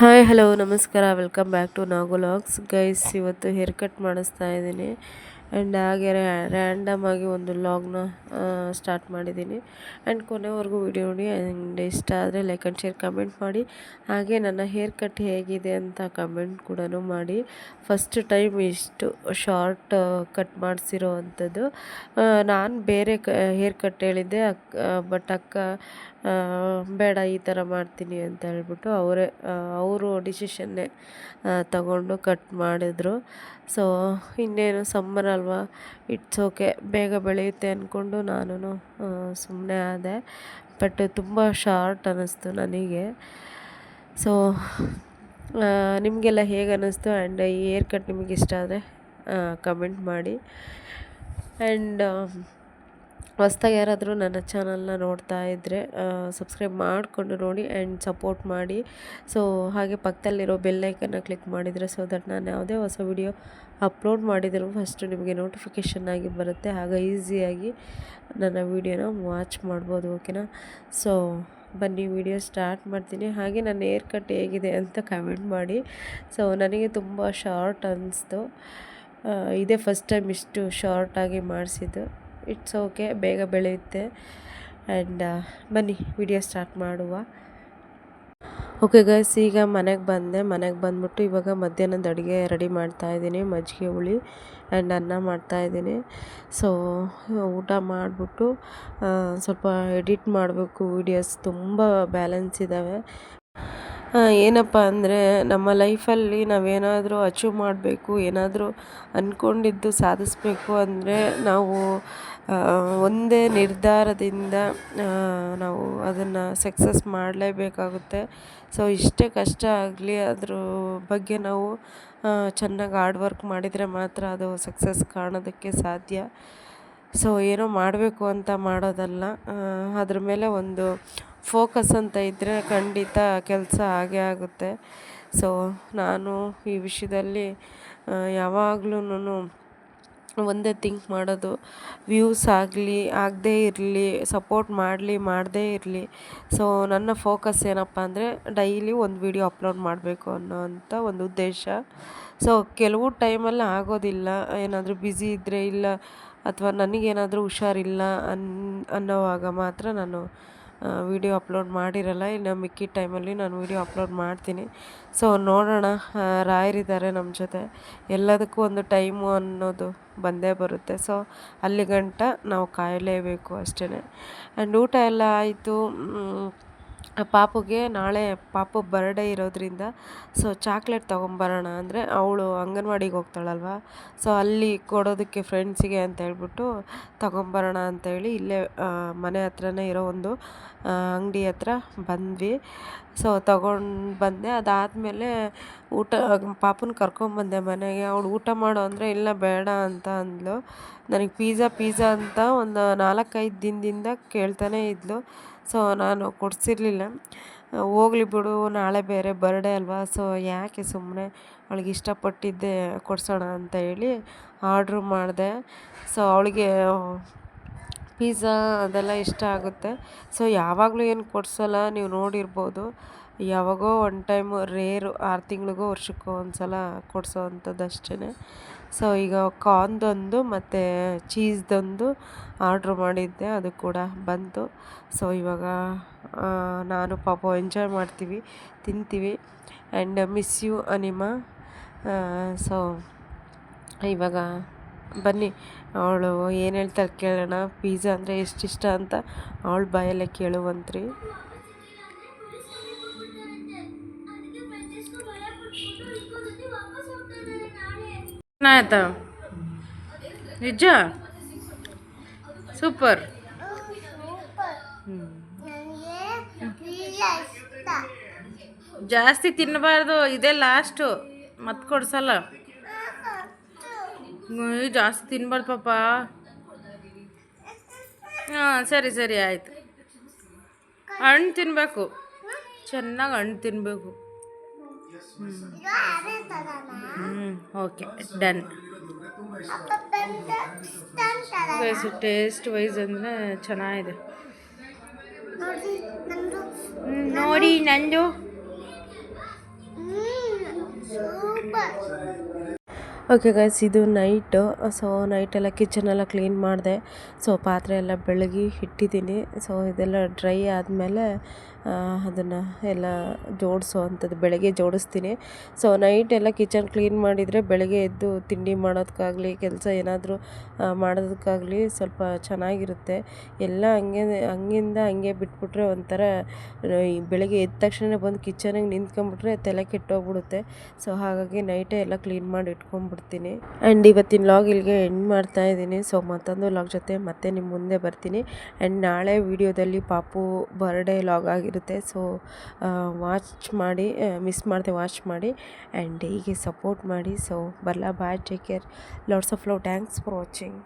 Hi hello ನಮಸ್ಕಾರ welcome back to Nagu logs guys. ಇವತ್ತು hair cut ಮಾಡಿಸ್ತಾ ಇದ್ದೀನಿ ಆ್ಯಂಡ್ ಹಾಗೆ ರ್ಯಾಂಡಮ್ ಆಗಿ ಒಂದು ಲಾಗ್ನ ಸ್ಟಾರ್ಟ್ ಮಾಡಿದ್ದೀನಿ ಆ್ಯಂಡ್ ಕೊನೆವರೆಗೂ ವಿಡಿಯೋ ನೋಡಿ. ಆ್ಯಂಡ್ ಇಷ್ಟ ಆದರೆ ಲೈಕ್ ಆ್ಯಂಡ್ ಶೇರ್ ಕಮೆಂಟ್ ಮಾಡಿ. ಹಾಗೆ ನನ್ನ ಹೇರ್ ಕಟ್ ಹೇಗಿದೆ ಅಂತ ಕಮೆಂಟ್ ಕೂಡ ಮಾಡಿ. ಫಸ್ಟ್ ಟೈಮ್ ಇಷ್ಟು ಶಾರ್ಟ್ ಕಟ್ ಮಾಡಿಸಿರೋ ಅಂಥದ್ದು. ನಾನು ಬೇರೆ ಹೇರ್ ಕಟ್ ಹೇಳಿದ್ದೆ, ಬಟ್ ಅಕ್ಕ ಬೇಡ ಈ ಥರ ಮಾಡ್ತೀನಿ ಅಂತ ಹೇಳ್ಬಿಟ್ಟು ಅವರು ಡಿಸಿಷನ್ನೇ ತಗೊಂಡು ಕಟ್ ಮಾಡಿದ್ರು. ಸೊ ಇನ್ನೇನು ಸಮ್ಮರ್ ಅಲ್ವಾ, ಇಟ್ಸ್ ಓಕೆ, ಬೇಗ ಬೆಳೆಯುತ್ತೆ ಅಂದ್ಕೊಂಡು ನಾನು ಸುಮ್ಮನೆ ಆದೆ. ಬಟ್ ತುಂಬ ಶಾರ್ಟ್ ಅನ್ನಿಸ್ತು ನನಗೆ. ಸೊ ನಿಮಗೆಲ್ಲ ಹೇಗೆ ಅನ್ನಿಸ್ತು ಆ್ಯಂಡ್ ಈ ಹೇರ್ ಕಟ್ ನಿಮಗೆ ಇಷ್ಟ ಆದರೆ ಕಮೆಂಟ್ ಮಾಡಿ. ಆ್ಯಂಡ್ ಹೊಸ್ದಾಗಿ ಯಾರಾದರೂ ನನ್ನ ಚಾನಲ್ನ ನೋಡ್ತಾ ಇದ್ದರೆ ಸಬ್ಸ್ಕ್ರೈಬ್ ಮಾಡಿಕೊಂಡು ನೋಡಿ ಆ್ಯಂಡ್ ಸಪೋರ್ಟ್ ಮಾಡಿ. ಸೊ ಹಾಗೆ ಪಕ್ಕದಲ್ಲಿರೋ ಬೆಲ್ಲೈಕನ್ನ ಕ್ಲಿಕ್ ಮಾಡಿದರೆ ಸೊ ದಟ್ ನಾನು ಯಾವುದೇ ಹೊಸ ವಿಡಿಯೋ ಅಪ್ಲೋಡ್ ಮಾಡಿದರೂ ಫಸ್ಟು ನಿಮಗೆ ನೋಟಿಫಿಕೇಷನ್ ಆಗಿ ಬರುತ್ತೆ. ಆಗ ಈಸಿಯಾಗಿ ನನ್ನ ವೀಡಿಯೋನ ವಾಚ್ ಮಾಡ್ಬೋದು, ಓಕೆನಾ? ಸೊ ಬನ್ನಿ ವಿಡಿಯೋ ಸ್ಟಾರ್ಟ್ ಮಾಡ್ತೀನಿ. ಹಾಗೆ ನನ್ನ ಹೇರ್ ಕಟ್ ಹೇಗಿದೆ ಅಂತ ಕಮೆಂಟ್ ಮಾಡಿ. ಸೊ ನನಗೆ ತುಂಬ ಶಾರ್ಟ್ ಅನ್ನಿಸ್ತು. ಇದೇ ಫಸ್ಟ್ ಟೈಮ್ ಇಷ್ಟು ಶಾರ್ಟಾಗಿ ಮಾಡಿಸಿದ್ದು. ಇಟ್ಸ್ ಓಕೆ, ಬೇಗ ಬೆಳೆಯುತ್ತೆ. ಆ್ಯಂಡ್ ಬನ್ನಿ ವಿಡಿಯೋ ಸ್ಟಾರ್ಟ್ ಮಾಡುವ. ಓಕೆ ಗೈಸ್, ಈಗ ಮನೆಗೆ ಬಂದ್ಬಿಟ್ಟು ಇವಾಗ ಮಧ್ಯಾಹ್ನದ ಅಡುಗೆ ರೆಡಿ ಮಾಡ್ತಾಯಿದ್ದೀನಿ. ಮಜ್ಜಿಗೆ ಹುಳಿ ಆ್ಯಂಡ್ ಅನ್ನ ಮಾಡ್ತಾಯಿದ್ದೀನಿ. ಸೊ ಊಟ ಮಾಡಿಬಿಟ್ಟು ಸ್ವಲ್ಪ ಎಡಿಟ್ ಮಾಡಬೇಕು. ವೀಡಿಯೋಸ್ ತುಂಬ ಬ್ಯಾಲೆನ್ಸ್ ಇದ್ದಾವೆ. ಏನಪ್ಪ ಅಂದರೆ ನಮ್ಮ ಲೈಫಲ್ಲಿ ನಾವೇನಾದರೂ ಅಚೀವ್ ಮಾಡಬೇಕು, ಏನಾದರೂ ಅಂದ್ಕೊಂಡಿದ್ದು ಸಾಧಿಸಬೇಕು ಅಂದರೆ ನಾವು ಒಂದೇ ನಿರ್ಧಾರದಿಂದ ನಾವು ಅದನ್ನು ಸಕ್ಸಸ್ ಮಾಡಲೇಬೇಕಾಗುತ್ತೆ. ಸೊ ಇಷ್ಟೇ ಕಷ್ಟ ಆಗಲಿ ಅದ್ರ ಬಗ್ಗೆ ನಾವು ಚೆನ್ನಾಗಿ ಹಾರ್ಡ್ ವರ್ಕ್ ಮಾಡಿದರೆ ಮಾತ್ರ ಅದು ಸಕ್ಸಸ್ ಕಾಣೋದಕ್ಕೆ ಸಾಧ್ಯ. ಸೊ ಏನೋ ಮಾಡಬೇಕು ಅಂತ ಮಾಡೋದಲ್ಲ, ಅದ್ರ ಮೇಲೆ ಒಂದು ಫೋಕಸ್ ಅಂತ ಇದ್ದರೆ ಖಂಡಿತ ಕೆಲಸ ಆಗೇ ಆಗುತ್ತೆ. ಸೊ ನಾನು ಈ ವಿಷಯದಲ್ಲಿ ಯಾವಾಗ್ಲೂ ಒಂದೇ ಥಿಂಕ್ ಮಾಡೋದು, ವ್ಯೂಸ್ ಆಗಲಿ ಆಗದೇ ಇರಲಿ, ಸಪೋರ್ಟ್ ಮಾಡದೇ ಇರಲಿ. ಸೊ ನನ್ನ ಫೋಕಸ್ ಏನಪ್ಪ ಅಂದರೆ ಡೈಲಿ ಒಂದು ವಿಡಿಯೋ ಅಪ್ಲೋಡ್ ಮಾಡಬೇಕು ಅನ್ನೋವಂಥ ಒಂದು ಉದ್ದೇಶ. ಸೊ ಕೆಲವು ಟೈಮಲ್ಲಿ ಆಗೋದಿಲ್ಲ, ಏನಾದರೂ ಬ್ಯುಸಿ ಇದ್ದರೆ ಇಲ್ಲ ಅಥವಾ ನನಗೇನಾದರೂ ಹುಷಾರಿಲ್ಲ ಅನ್ನೋವಾಗ ಮಾತ್ರ ನಾನು ವಿಡಿಯೋ ಅಪ್ಲೋಡ್ ಮಾಡಿರಲ್ಲ. ಇನ್ನು ಮಿಕ್ಕಿದ ಟೈಮಲ್ಲಿ ನಾನು ವಿಡಿಯೋ ಅಪ್ಲೋಡ್ ಮಾಡ್ತೀನಿ. ಸೊ ನೋಡೋಣ, ರಾಯರಿದ್ದಾರೆ ನಮ್ಮ ಜೊತೆ. ಎಲ್ಲದಕ್ಕೂ ಒಂದು ಟೈಮು ಅನ್ನೋದು ಬಂದೇ ಬರುತ್ತೆ. ಸೊ ಅಲ್ಲಿ ಗಂಟ ನಾವು ಕಾಯಲೇಬೇಕು ಅಷ್ಟೇ. ಆ್ಯಂಡ್ ಊಟ ಎಲ್ಲ ಆಯಿತು. ಪಾಪುಗೆ ನಾಳೆ ಬರ್ಡೇ ಇರೋದ್ರಿಂದ ಸೊ ಚಾಕ್ಲೇಟ್ ತೊಗೊಂಬರೋಣ ಅಂದರೆ ಅವಳು ಅಂಗನವಾಡಿಗೆ ಹೋಗ್ತಾಳಲ್ವ, ಸೊ ಅಲ್ಲಿ ಕೊಡೋದಕ್ಕೆ ಫ್ರೆಂಡ್ಸಿಗೆ ಅಂತ ಹೇಳ್ಬಿಟ್ಟು ತೊಗೊಂಬರೋಣ ಅಂತೇಳಿ ಇಲ್ಲೇ ಮನೆ ಹತ್ರನೇ ಇರೋ ಒಂದು ಅಂಗಡಿ ಹತ್ರ ಬಂದ್ವಿ. ಸೊ ತೊಗೊಂಡು ಬಂದೆ. ಅದಾದಮೇಲೆ ಪಾಪನ ಕರ್ಕೊಂಬಂದೆ ಮನೆಗೆ. ಅವಳು ಊಟ ಮಾಡು ಅಂದರೆ ಇಲ್ಲ ಬೇಡ ಅಂತ ಅಂದಳು. ನನಗೆ ಪಿಜ್ಜಾ ಅಂತ ಒಂದು 4-5 ದಿನದಿಂದ ಕೇಳ್ತಾನೇ ಇದ್ಲು. ಸೊ ನಾನು ಕೊಡಿಸಿರ್ಲಿಲ್ಲ. ಹೋಗ್ಲಿ ಬಿಡು, ನಾಳೆ ಬೇರೆ ಬರ್ಡೇ ಅಲ್ವಾ, ಸೊ ಯಾಕೆ ಸುಮ್ಮನೆ ಅವಳಿಗೆ ಇಷ್ಟಪಟ್ಟಿದ್ದೆ ಕೊಡಿಸೋಣ ಅಂತ ಹೇಳಿ ಆರ್ಡ್ರು ಮಾಡಿದೆ. ಸೊ ಅವಳಿಗೆ ಪಿಜ್ಜಾ ಅದೆಲ್ಲ ಇಷ್ಟ ಆಗುತ್ತೆ. ಸೊ ಯಾವಾಗಲೂ ಏನು ಕೊಡಿಸಲ್ಲ, ನೀವು ನೋಡಿರ್ಬೋದು. ಯಾವಾಗೋ ಒನ್ ಟೈಮು, ರೇರು, 6 ತಿಂಗಳಿಗೋ ವರ್ಷಕ್ಕೋ ಒಂದು ಸಲ ಕೊಡಿಸೋ ಅಂಥದ್ದು ಅಷ್ಟೇ. ಸೊ ಈಗ ಕಾರ್ನ್ದೊಂದು ಮತ್ತು ಚೀಸ್ದೊಂದು ಆರ್ಡ್ರ್ ಮಾಡಿದ್ದೆ, ಅದು ಕೂಡ ಬಂತು. ಸೊ ಇವಾಗ ನಾನು ಪಾಪ ಎಂಜಾಯ್ ಮಾಡ್ತೀವಿ, ತಿಂತೀವಿ. And miss you Anima. So ಇವಾಗ ಬನ್ನಿ ಅವಳು ಏನು ಹೇಳ್ತಾಳೆ ಕೇಳೋಣ. ಪಿಜ್ಜಾ ಅಂದರೆ ಎಷ್ಟಿಷ್ಟ ಅಂತ ಅವಳ ಬಾಯಲ್ಲೇ ಕೇಳುವಂತ್ರಿ. ಆಯ್ತಾ ನಿಜ ಸೂಪರ್. ಜಾಸ್ತಿ ತಿನ್ನಬಾರ್ದು, ಇದೇ ಲಾಸ್ಟು, ಮತ್ತೆ ಕೊಡ್ಸಲ್ಲ. ಜಾಸ್ತಿ ತಿನ್ಬಾರ್ದು ಪಾಪ. ಹಾಂ ಸರಿ ಆಯಿತು. ಹಣ್ಣು ತಿನ್ನಬೇಕು, ಚೆನ್ನಾಗಿ ಹಣ್ಣು ತಿನ್ನಬೇಕು. Okay done. ಟೇಸ್ಟ್ ವೈಸ್ ಅಂದರೆ ಚೆನ್ನಾಗಿದೆ. ನೋಡಿ ನಂದು ಓಕೆ ಗೈಸ್, ಇದು ನೈಟು. ಸೊ ನೈಟೆಲ್ಲ ಕಿಚನೆಲ್ಲ ಕ್ಲೀನ್ ಮಾಡಿದೆ. ಸೊ ಪಾತ್ರೆ ಎಲ್ಲ ಬೆಳಗಿ ಇಟ್ಟಿದ್ದೀನಿ. ಸೊ ಇದೆಲ್ಲ ಡ್ರೈ ಆದಮೇಲೆ ಅದನ್ನು ಎಲ್ಲ ಜೋಡಿಸೋ ಅಂಥದ್ದು ಬೆಳಗ್ಗೆ ಜೋಡಿಸ್ತೀನಿ. ಸೊ ನೈಟ್ ಎಲ್ಲ ಕಿಚನ್ ಕ್ಲೀನ್ ಮಾಡಿದರೆ ಬೆಳಗ್ಗೆ ಎದ್ದು ತಿಂಡಿ ಮಾಡೋದಕ್ಕಾಗಲಿ ಕೆಲಸ ಏನಾದರೂ ಮಾಡೋದಕ್ಕಾಗಲಿ ಸ್ವಲ್ಪ ಚೆನ್ನಾಗಿರುತ್ತೆ. ಎಲ್ಲ ಹಂಗಿಂದ ಹಂಗೆ ಬಿಟ್ಬಿಟ್ರೆ ಒಂಥರ ಈ ಬೆಳಗ್ಗೆ ಎದ್ದ ತಕ್ಷಣ ಬಂದು ಕಿಚನಿಗೆ ನಿಂತ್ಕೊಂಡ್ಬಿಟ್ರೆ ತಲೆ ಕೆಟ್ಟೋಗ್ಬಿಡುತ್ತೆ. ಸೊ ಹಾಗಾಗಿ ನೈಟೇ ಎಲ್ಲ ಕ್ಲೀನ್ ಮಾಡಿ ಇಟ್ಕೊಂಡ್ಬಿಡ್ತೀನಿ. ಆ್ಯಂಡ್ ಇವತ್ತಿನ ಲಾಗ್ ಇಲ್ಲಿಗೆ ಎಂಡ್ ಮಾಡ್ತಾ ಇದ್ದೀನಿ. ಸೊ ಮತ್ತೊಂದು ಲಾಗ್ ಜೊತೆ ಮತ್ತೆ ನಿಮ್ಮ ಮುಂದೆ ಬರ್ತೀನಿ. ಆ್ಯಂಡ್ ನಾಳೆ ವೀಡಿಯೋದಲ್ಲಿ ಪಾಪು ಬರ್ಡೇ ಲಾಗ್ ಆಗಿರುತ್ತೆ. ಸೊ ವಾಚ್ ಮಾಡಿ, ಮಿಸ್ ಮಾಡದೆ ವಾಚ್ ಮಾಡಿ ಆ್ಯಂಡ್ ಹೀಗೆ ಸಪೋರ್ಟ್ ಮಾಡಿ. ಸೊ ಬರಲಾ, bye, take care, lots of love, thanks for watching.